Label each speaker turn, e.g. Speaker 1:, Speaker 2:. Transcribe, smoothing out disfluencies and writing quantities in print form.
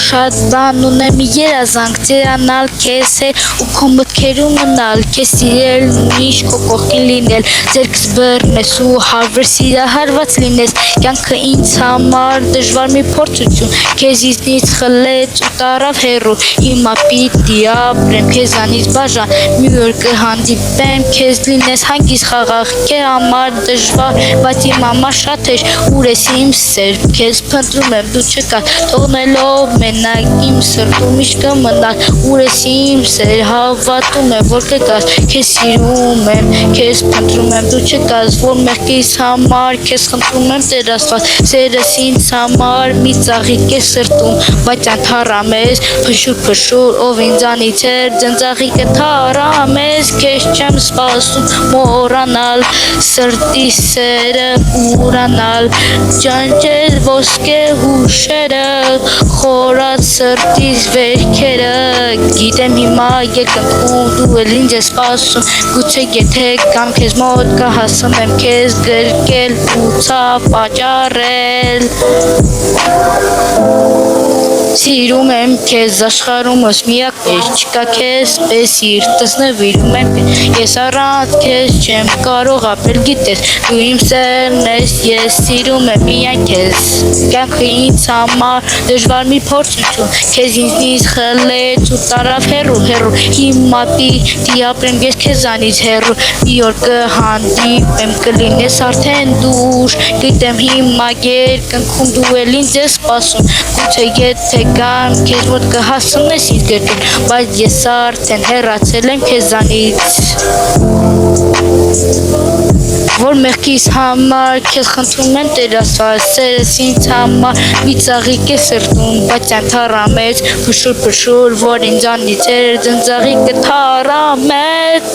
Speaker 1: շատ բան ունեմ երազանք ծերանալ քեզ հետ ու քո մտքերում մնալ քեզ սիրել միշտ քո կողքին լինել ձերքս բռնես ու հարվեր սիրահարված լինես կյանքը ինձ համար դժվար մի փորձություն քեզ ինձնից խլեց ու տարավ հեռու հիմա պիտի ապրեմ քեզանից բաժան մի օր կհանդիպեմ քեզ լինես հանգիստ խաղաղ քեզ համար դժվար բայց իմ համար շատ էր ուր ես իմ սեր քեզ փնտրում եմ դու չկաս թողնելով մենակ իմ սրտում միշտ կմնալ ուր ես իմ սեր հավատում եմ որ կգաս քեզ սիրում եմ քեզ փնտրում եմ դու չկաս որ մեղքիս համար քեզ խնդրում եմ Տեր Աստված սերս ինձ համար մի ծաղիկ է սրտում բայց անթառամես փշուր ով ինձանից էր ձնծաղիկը թառամես քեզ չեմ սպասում մոռանալ սրտի սերը ուրանալ ճանճեր ոսկե հուշերը խորած սրտիս վերքերը գիտեմ հիմա երկնքում դու էլ ինձ ես սպասում գուցե եթե կամ քեզ մոտ կհասնեմ քեզ գրկել ու ցավ պատճառել Սիրում եմ քեզ աշխարհումս միակ չկա քեզ պես սիրտս նվիրում եմ ես առանց քեզ չեմ կարող ապրել գիտես դու իմ սերն ես ես սիրում եմ միայն քեզ կյանքը ինձ համար դժվար մի փորձություն քեզ ինձնից խլեց ու տարավ հեռու հիմա պիտի ապրեմ ես քեզանից հեռու մի օր կհանդիպեմ կլինես արդեն դուրս գիտեմ հիմա երկնքում դու էլ ինձ ես սպասում գուցե եթե Կամ քեզ մոտ կհասնես ինձ գրկել, բայց ես արդեն հեռացել եմ քեզանից Որ մեղքիս համար քեզ խնդրում եմ Տեր Աստված սերս ինձ համար մի ծաղիկ է սրտում բայց անթառամեց փշուր որ ինձանից էր ձնծաղիկը թառամեց